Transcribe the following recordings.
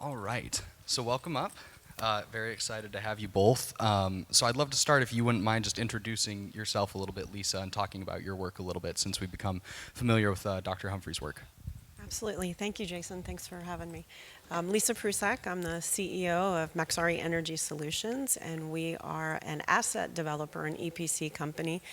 All right. So welcome up. Very excited to have you both. So I'd love to start, if you wouldn't mind, just introducing yourself a little bit, Lisa, and talking about your work a little bit, since we've become familiar with Dr. Humphrey's work. Absolutely. Thank you, Jason. Thanks for having me. Lisa Prusak. I'm the CEO of Maxari Energy Solutions, and we are an asset developer and EPC company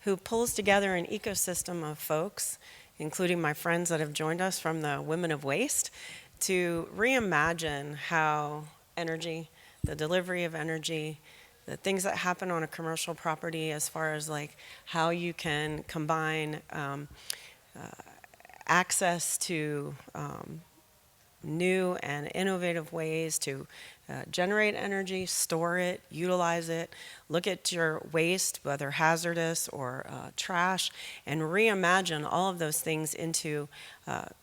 who pulls together an ecosystem of folks, including my friends that have joined us from the Women of Waste, to reimagine how energy, the delivery of energy, the things that happen on a commercial property, as far as like how you can combine access to new and innovative ways to generate energy, store it, utilize it, look at your waste, whether hazardous or trash, and reimagine all of those things into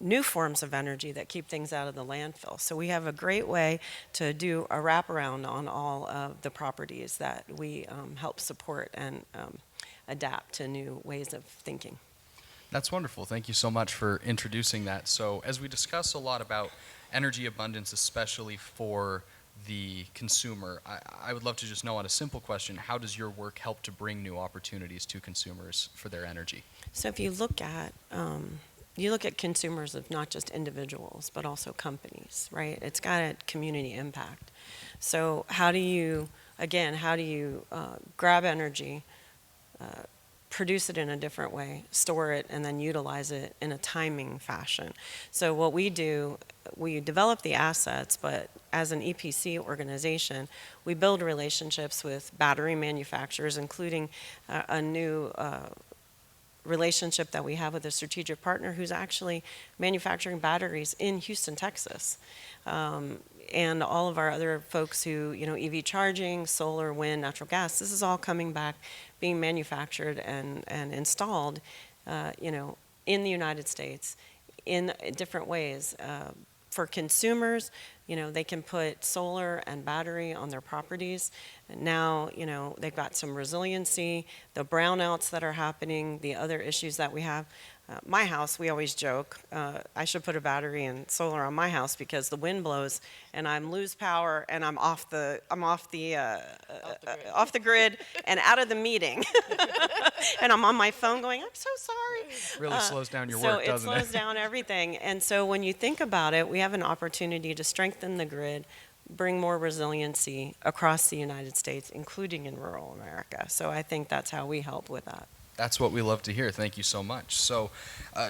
new forms of energy that keep things out of the landfill. So we have a great way to do a wraparound on all of the properties that we help support and adapt to new ways of thinking. That's wonderful. Thank you so much for introducing that. So as we discuss a lot about energy abundance, especially for the consumer, I would love to just know, on a simple question, how does your work help to bring new opportunities to consumers for their energy? So if you look at consumers of not just individuals but also companies, right? It's got a community impact. So how do you grab energy, produce it in a different way, store it, and then utilize it in a timing fashion? So what we do, we develop the assets, but as an EPC organization, we build relationships with battery manufacturers, including a new relationship that we have with a strategic partner who's actually manufacturing batteries in Houston, Texas. And all of our other folks who, EV charging, solar, wind, natural gas, this is all coming back, being manufactured and installed, in the United States in different ways. For consumers, they can put solar and battery on their properties. And now, they've got some resiliency, the brownouts that are happening, the other issues that we have. My house, we always joke, I should put a battery and solar on my house because the wind blows and I lose power and I'm off the off the grid and out of the meeting, and I'm on my phone going, "I'm so sorry." Really slows down your So work, it doesn't slows it? down everything. And so when you think about it, we have an opportunity to strengthen the grid, bring more resiliency across the United States, including in rural America. So I think that's how we help with that. That's what we love to hear. Thank you so much. So,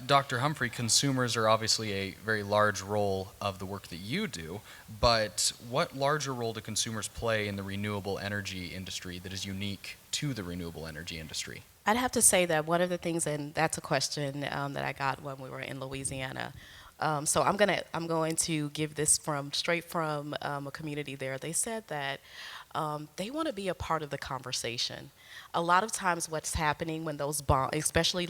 Dr. Humphrey, consumers are obviously a very large role of the work that you do, but what larger role do consumers play in the renewable energy industry that is unique to the renewable energy industry? I'd have to say that one of the things, and that's a question that I got when we were in Louisiana. So I'm going to give this straight from a community there. They said that they want to be a part of the conversation. A lot of times what's happening when those bonds, especially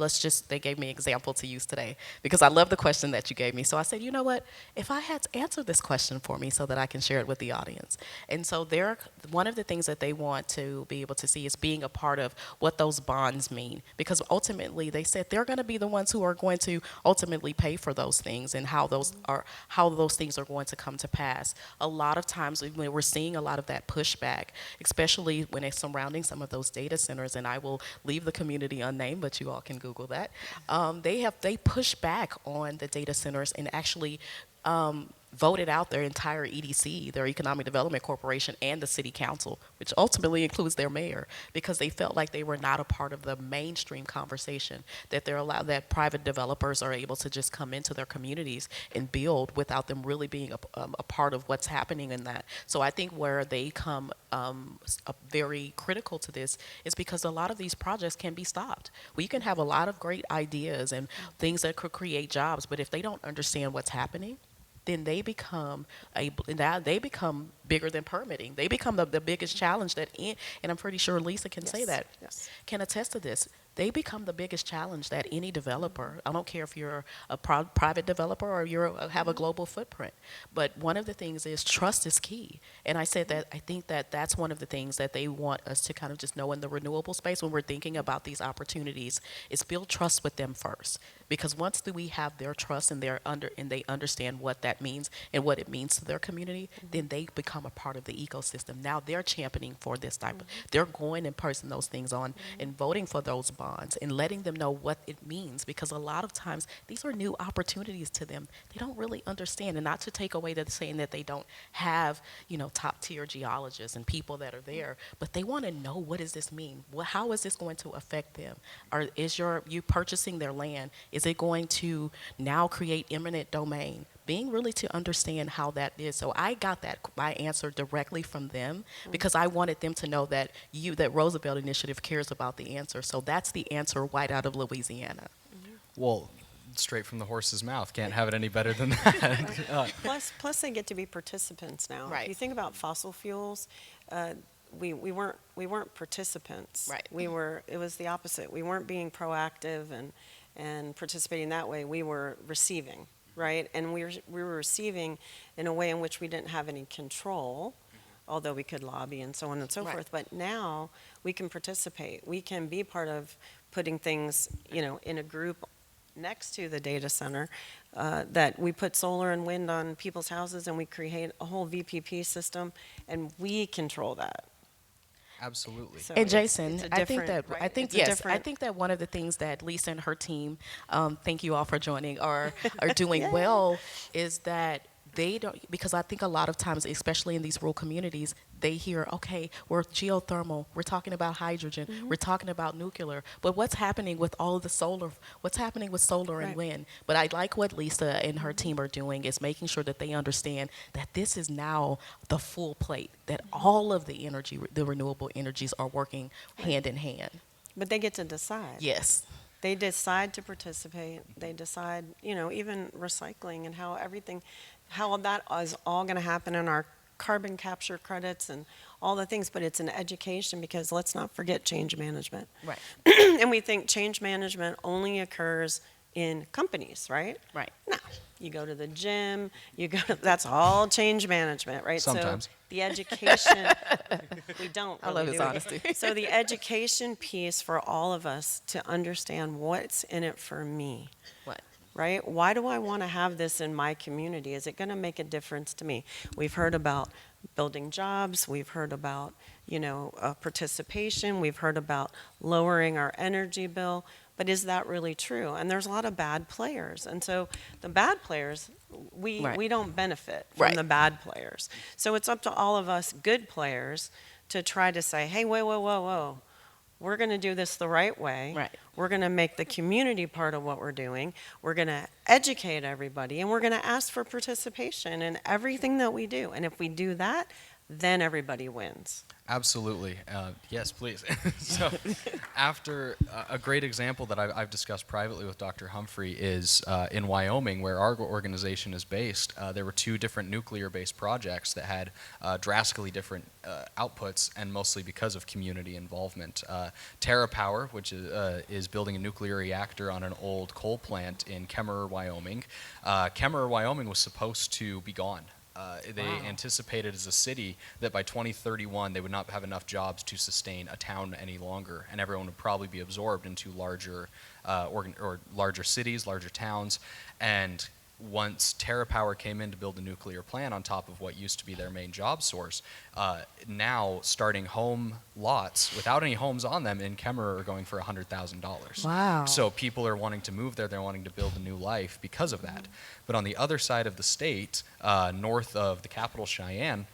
they gave me an example to use today because I love the question that you gave me. So I said, you know what, if I had to answer this question for me so that I can share it with the audience. And so one of the things that they want to be able to see is being a part of what those bonds mean, because ultimately they said they're going to be the ones who are going to ultimately pay for those things and how those things are going to come to pass. A lot of times we're seeing a lot of that pushback, especially when it's surrounding some of those data centers, and I will leave the community unnamed, but you all can Google that. They push back on the data centers and actually voted out their entire EDC, their Economic Development Corporation, and the city council, which ultimately includes their mayor, because they felt like they were not a part of the mainstream conversation, that private developers are able to just come into their communities and build without them really being a part of what's happening in that. So I think where they come very critical to this is because a lot of these projects can be stopped. We can have a lot of great ideas and things that could create jobs, but if they don't understand what's happening, then they become bigger than permitting. They become the biggest challenge and I'm pretty sure Lisa can say Yes. that, Yes. can attest to this. they become the biggest challenge that any developer, I don't care if you're a private developer or have a global footprint, but one of the things is trust is key. And I said that I think that that's one of the things that they want us to kind of just know in the renewable space when we're thinking about these opportunities is build trust with them first. Because once we have their trust and they understand what that means and what it means to their community, then they become a part of the ecosystem. Now they're championing for this type of, they're going and posting those things on and voting for those bonds and letting them know what it means, because a lot of times these are new opportunities to them. They don't really understand, and not to take away that saying that they don't have, top tier geologists and people that are there, but they want to know, what does this mean? How is this going to affect them? Or is you purchasing their land? Is it going to now create eminent domain? Being really to understand how that is. So I got my answer directly from them because I wanted them to know that that Roosevelt Initiative cares about the answer. So that's the answer right out of Louisiana. Well, straight from the horse's mouth. Can't have it any better than that. Plus they get to be participants now. Right. If you think about fossil fuels, we weren't participants. Right. It was the opposite. We weren't being proactive and participating that way. We were receiving, right? And we were receiving in a way in which we didn't have any control, although we could lobby and so on and so Right. forth. But now we can participate. We can be part of putting things, in a group next to the data center, that we put solar and wind on people's houses and we create a whole VPP system and we control that. Absolutely. So And it's Jason, a I think different- that right? I think It's a yes, I different- think that one of the things that Lisa and her team, thank you all for joining, are doing Yeah. well is that they don't, because I think a lot of times, especially in these rural communities, they hear, okay, we're geothermal, we're talking about hydrogen, we're talking about nuclear, but what's happening with all of the solar? What's happening with solar and Right. wind? But I like what Lisa and her team are doing is making sure that they understand that this is now the full plate, that all of the energy, the renewable energies are working hand in hand. But they get to decide. Yes. They decide to participate. They decide, even recycling and how that is all going to happen in our carbon capture credits and all the things. But it's an education, because let's not forget change management. Right. And we think change management only occurs in companies, right? Right. No. You go to the gym, that's all change management, right? Sometimes. So the education, we don't I really love his do it. honesty. So the education piece for all of us to understand what's in it for me, What? right? Why do I want to have this in my community? Is it going to make a difference to me? We've heard about building jobs. We've heard about, participation. We've heard about lowering our energy bill. But is that really true? And there's a lot of bad players. And so the bad players, Right. we don't benefit from Right. the bad players. So it's up to all of us good players to try to say, hey, whoa. We're going to do this the right way. Right. We're going to make the community part of what we're doing. We're going to educate everybody, and we're going to ask for participation in everything that we do. And if we do that, then everybody wins. Absolutely. Yes, please. So, after a great example that I've discussed privately with Dr. Humphrey is in Wyoming, where our organization is based. There were two different nuclear-based projects that had drastically different outputs, and mostly because of community involvement. TerraPower, which is building a nuclear reactor on an old coal plant in Kemmerer, Wyoming. Kemmerer, Wyoming was supposed to be gone. They anticipated as a city that by 2031 they would not have enough jobs to sustain a town any longer, and everyone would probably be absorbed into larger larger cities, larger towns. And once TerraPower came in to build a nuclear plant on top of what used to be their main job source, now starting home lots without any homes on them in Kemmerer are going for $100,000. Wow. So people are wanting to move there. They're wanting to build a new life because of that. But on the other side of the state, north of the capital, Cheyenne,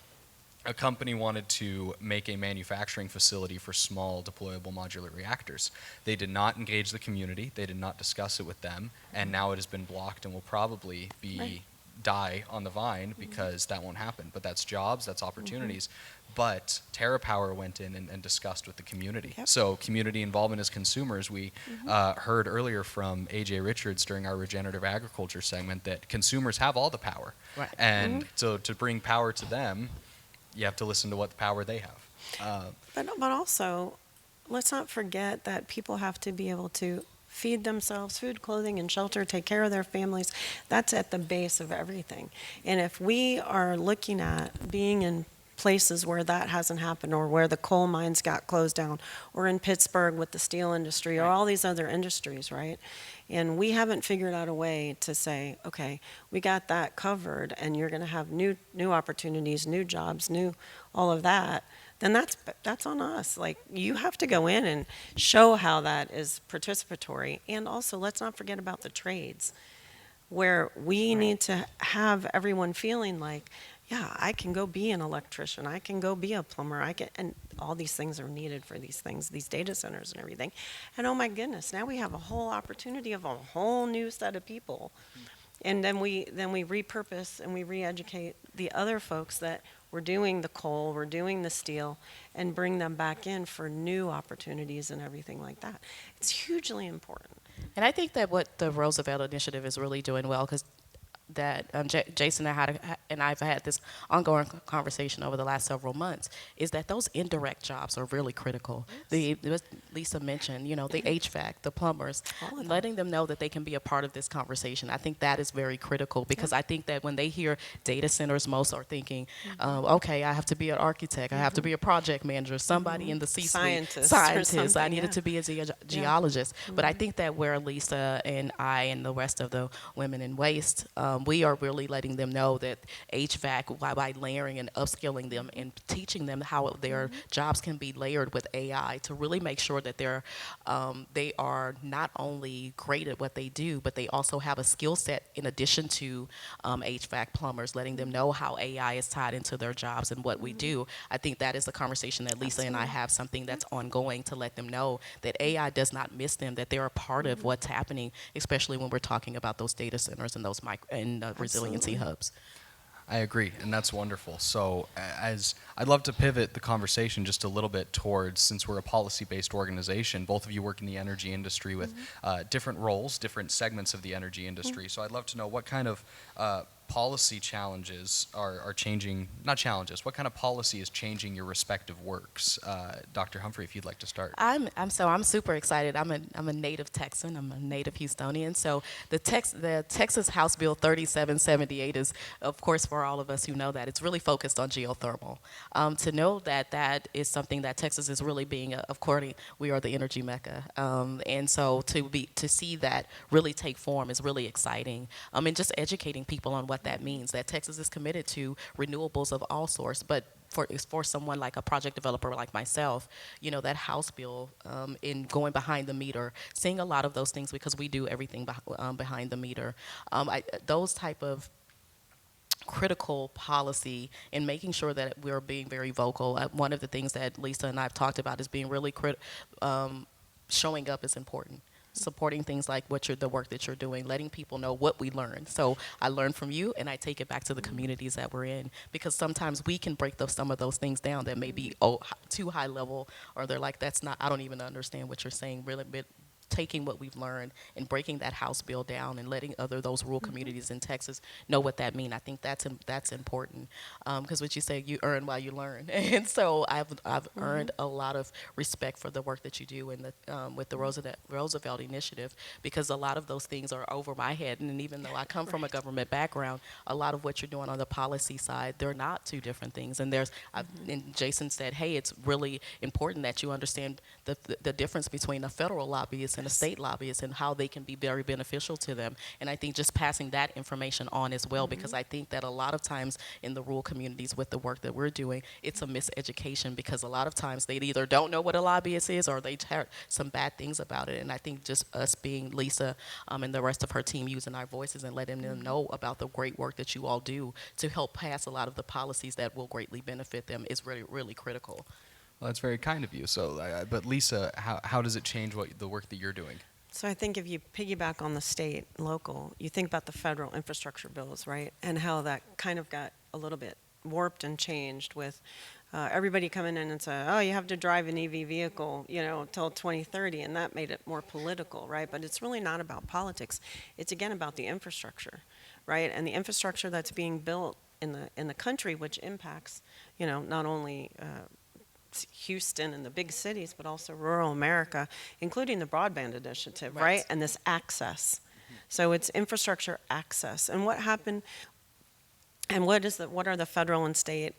a company wanted to make a manufacturing facility for small deployable modular reactors. They did not engage the community. They did not discuss it with them. And now it has been blocked and will probably be die on the vine because that won't happen. But that's jobs, that's opportunities. But TerraPower went in and discussed with the community. Yep. So community involvement as consumers, we heard earlier from A.J. Richards during our regenerative agriculture segment that consumers have all the power. Right. And so to bring power to them, you have to listen to what power they have. But also, let's not forget that people have to be able to feed themselves, food, clothing, and shelter, take care of their families. That's at the base of everything. And if we are looking at being in places where that hasn't happened, or where the coal mines got closed down, or in Pittsburgh with the steel industry, or Right. all these other industries, right? And we haven't figured out a way to say, okay, we got that covered, and you're going to have new opportunities, new jobs, new all of that. Then that's on us. Like, you have to go in and show how that is participatory. And also, let's not forget about the trades, where we need to have everyone feeling like, yeah, I can go be an electrician, I can go be a plumber, and all these things are needed for these things, these data centers and everything. And oh my goodness, now we have a whole opportunity of a whole new set of people. And then we repurpose and we re-educate the other folks that were doing the coal, we're doing the steel, and bring them back in for new opportunities and everything like that. It's hugely important. And I think that what the Roosevelt Initiative is really doing well, because that Jason and I've had this ongoing conversation over the last several months, is that those indirect jobs are really critical. What Lisa mentioned, the HVAC, the plumbers, All of them. letting them know that they can be a part of this conversation. I think that is very critical, because I think that when they hear data centers, most are thinking, okay, I have to be an architect, I have to be a project manager, somebody in the C-suite, Scientist or I something, needed yeah. to be a geologist. But I think that where Lisa and I and the rest of the women in waste, we are really letting them know that HVAC, by layering and upskilling them and teaching them how their jobs can be layered with AI, to really make sure that they are not only great at what they do, but they also have a skill set in addition to HVAC plumbers, letting them know how AI is tied into their jobs and what we do. I think that is a conversation that Lisa and I have, something that's ongoing, to let them know that AI does not miss them, that they're a part of what's happening, especially when we're talking about those data centers and those resiliency hubs. I agree, and that's wonderful. So, as I'd love to pivot the conversation just a little bit towards, since we're a policy-based organization, both of you work in the energy industry with different roles, different segments of the energy industry. So, I'd love to know what kind of policy challenges are changing, not challenges, what kind of policy is changing your respective works? Dr. Humphrey, if you'd like to start. I'm super excited. I'm a native Texan. I'm a native Houstonian. So the Texas House Bill 3778 is, of course, for all of us who know that, it's really focused on geothermal. To know that that is something that Texas is really being, of course, we are the energy mecca, and so to see that really take form is really exciting. And just educating people on what that means. That Texas is committed to renewables of all sorts, but for someone like a project developer like myself, that House bill, in going behind the meter, seeing a lot of those things, because we do everything behind the meter. Those type of critical policy and making sure that we're being very vocal. One of the things that Lisa and I have talked about is being really showing up is important. Supporting things like the work that you're doing, letting people know what we learned. So I learned from you, and I take it back to the communities that we're in, because sometimes we can break some of those things down that may be too high level, or they're like, I don't even understand what you're saying, really. But taking what we've learned and breaking that House bill down and letting those rural communities in Texas know what that means. I think that's important, because what you say, you earn while you learn. And so I've earned a lot of respect for the work that you do with the Roosevelt Initiative, because a lot of those things are over my head. And even though I come from a government background, a lot of what you're doing on the policy side, they're not two different things. And and Jason said, hey, it's really important that you understand the difference between a federal lobbyist and a state lobbyist, and how they can be very beneficial to them. And I think just passing that information on as well, because I think that a lot of times in the rural communities with the work that we're doing, it's a miseducation, because a lot of times they either don't know what a lobbyist is, or they heard some bad things about it. And I think just us being Lisa and the rest of her team, using our voices and letting them know about the great work that you all do to help pass a lot of the policies that will greatly benefit them is really, really critical. Well, that's very kind of you. So, but Lisa, how does it change the work that you're doing? So I think if you piggyback on the state, local, you think about the federal infrastructure bills, right? And how that kind of got a little bit warped and changed with everybody coming in and saying, oh, you have to drive an EV vehicle, till 2030, and that made it more political, right? But it's really not about politics. It's, again, about the infrastructure, right? And the infrastructure that's being built in the country, which impacts, not only Houston and the big cities, but also rural America, including the broadband initiative, right? Right. And this access. So it's infrastructure access. And what happened, and what are the federal and state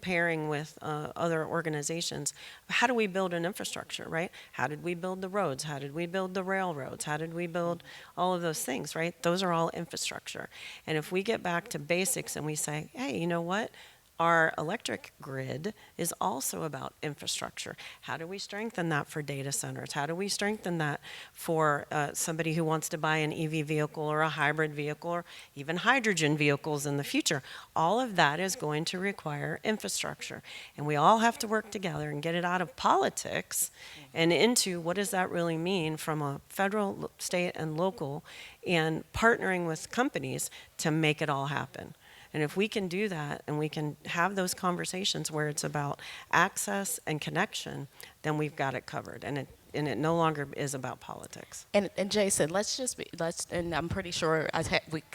pairing with other organizations? How do we build an infrastructure, right? How did we build the roads? How did we build the railroads? How did we build all of those things, right? Those are all infrastructure. And if we get back to basics and we say, hey, you know what? Our electric grid is also about infrastructure. How do we strengthen that for data centers? How do we strengthen that for somebody who wants to buy an EV vehicle or a hybrid vehicle or even hydrogen vehicles in the future? All of that is going to require infrastructure. And we all have to work together and get it out of politics and into what does that really mean from a federal, state, and local, and partnering with companies to make it all happen. And if we can do that and we can have those conversations where it's about access and connection, then we've got it covered. And it no longer is about politics. And Jason, and I'm pretty sure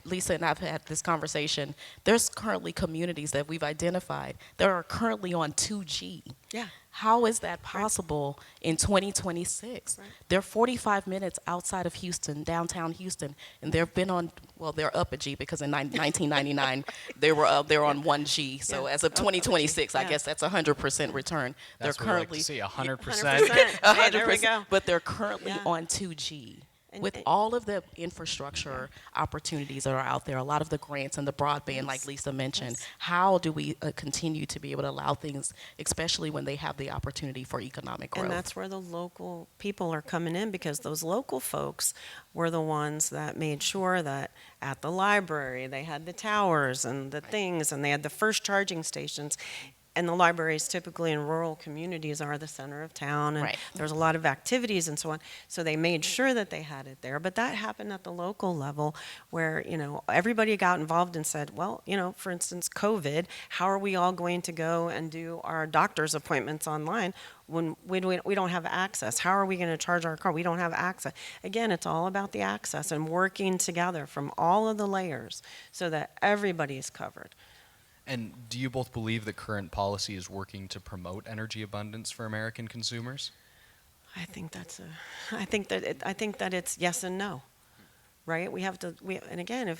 Lisa and I've had this conversation. There's currently communities that we've identified that are currently on 2G. Yeah. How is that possible in 2026? Right. They're 45 minutes outside of Houston, downtown Houston, and they've been on, well, they're up a G because in 1999 they were on 1G. So Yeah. as of 2026, I Yeah. guess that's 100% return. That's they're what we like currently to see, 100%. 100%. Hey, there we go. but they're currently Yeah. on 2G. And- With all of the infrastructure opportunities that are out there, a lot of the grants and the broadband, like Lisa mentioned, Yes. how do we continue to be able to allow things, especially when they have the opportunity for economic growth? And that's where the local people are coming in, because those local folks were the ones that made sure that at the library they had the towers and the things, and they had the first charging stations. And the libraries typically in rural communities are the center of town, and Right. there's a lot of activities and so on. So they made sure that they had it there. But that happened at the local level where, everybody got involved and said, well, for instance, COVID, how are we all going to go and do our doctor's appointments online when we don't have access? How are we going to charge our car? We don't have access. Again, it's all about the access and working together from all of the layers so that everybody's covered. And do you both believe that current policy is working to promote energy abundance for American consumers? I think I think that it's yes and no, right? And again,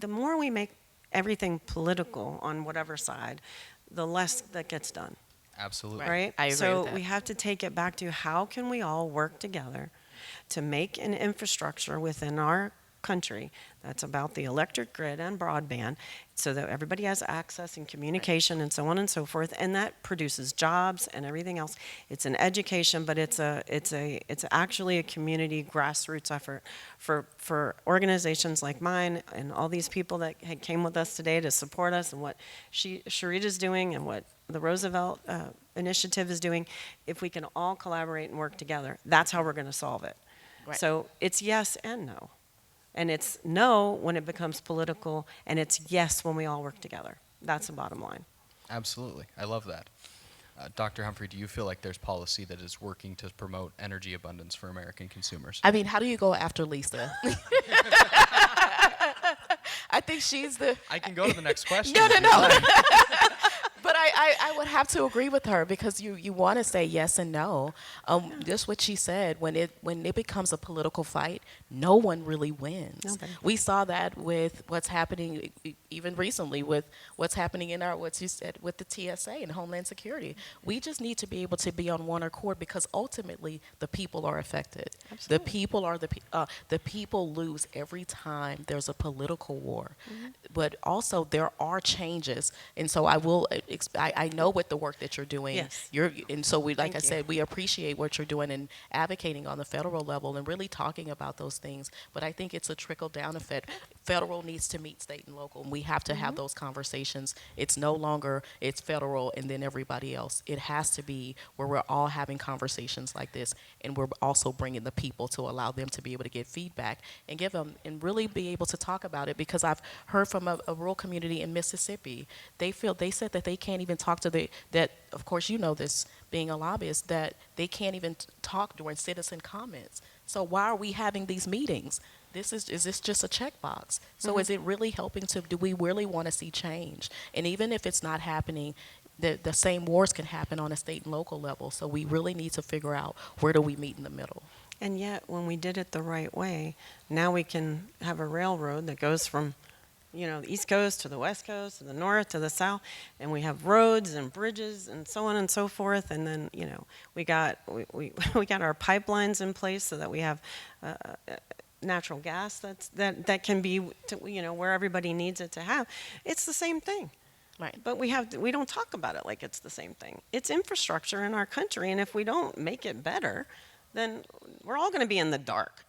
the more we make everything political on whatever side, the less that gets done, Absolutely. right? I agree So with that. we have to take it back to how can we all work together to make an infrastructure within our country that's about the electric grid and broadband so that everybody has access and communication and so on and so forth, and that produces jobs and everything else. It's an education, but it's actually a community grassroots effort for organizations like mine and all these people that came with us today to support us, and what Sharita's doing and what the Roosevelt Initiative is doing. If we can all collaborate and work together, that's how we're going to solve it. Right. So it's yes and no. And it's no when it becomes political, and it's yes when we all work together. That's the bottom line. Absolutely. I love that. Dr. Humphrey, do you feel like there's policy that is working to promote energy abundance for American consumers? I mean, how do you go after Lisa? I think she's the. I can go to the next question. No, if you'd no. like. But I would have to agree with her because you want to say yes and no. Just what she said, when it becomes a political fight, no one really wins. Nobody. We saw that with what's happening even recently with what's happening in what you said with the TSA and Homeland Security. We just need to be able to be on one accord because ultimately the people are affected. Absolutely. The people are the people lose every time there's a political war. But also there are changes, and so I know what the work that you're doing. Yes. And so we, like Thank I you. said, we appreciate what you're doing and advocating on the federal level and really talking about those things. But I think it's a trickle down effect. Federal needs to meet state and local, and we have to have those conversations. It's no longer it's federal and then everybody else. It has to be where we're all having conversations like this, and we're also bringing the people to allow them to be able to get feedback and give them and really be able to talk about it. Because I've heard from a rural community in Mississippi, they said that they can't even talk to that. Of course, you know this, being a lobbyist, that they can't even talk during citizen comments. So why are we having these meetings? Is this just a checkbox? So is it really helping do we really want to see change? And even if it's not happening, the same wars can happen on a state and local level. So we really need to figure out where do we meet in the middle. And yet, when we did it the right way, now we can have a railroad that goes from, the East Coast to the West Coast, to the North, to the South, and we have roads and bridges and so on and so forth. And then, we got we got our pipelines in place so that we have natural gas that can be, where everybody needs it to have. It's the same thing. Right. But we don't talk about it like it's the same thing. It's infrastructure in our country, and if we don't make it better, then we're all going to be in the dark.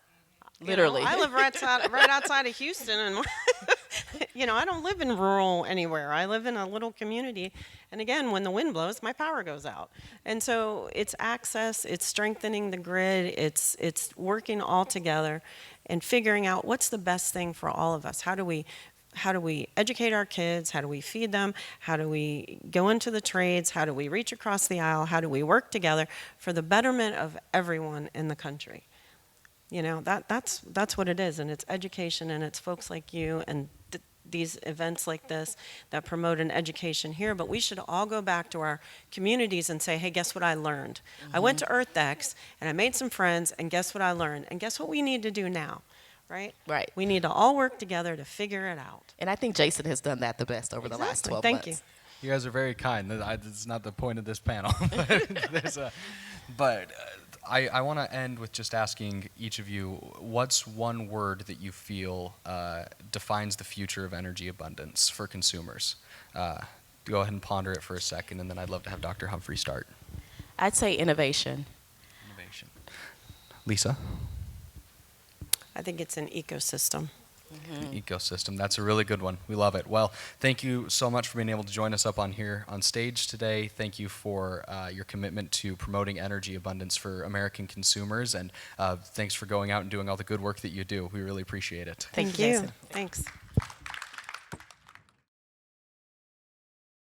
Literally. I live right outside of Houston, and I don't live in rural anywhere. I live in a little community, and again, when the wind blows, my power goes out. And so it's access, it's strengthening the grid, it's working all together, and figuring out what's the best thing for all of us. How do we educate our kids? How do we feed them? How do we go into the trades? How do we reach across the aisle? How do we work together for the betterment of everyone in the country? That's what it is, and it's education, and it's folks like you and these events like this that promote an education here. But we should all go back to our communities and say, hey, guess what I learned? I went to EarthX, and I made some friends, and guess what I learned? And guess what we need to do now? Right? Right. We need to all work together to figure it out. And I think Jason has done that the best over the last 12 Thank months. you. You guys are very kind. It's not the point of this panel. But I want to end with just asking each of you, what's one word that you feel defines the future of energy abundance for consumers? Go ahead and ponder it for a second, and then I'd love to have Dr. Humphrey start. I'd say innovation. Innovation. Lisa? I think it's an ecosystem. Ecosystem. That's a really good one. We love it. Well, thank you so much for being able to join us up on here on stage today. Thank you for your commitment to promoting energy abundance for American consumers, and thanks for going out and doing all the good work that you do. We really appreciate it. Thank you. you, Jason. Thanks.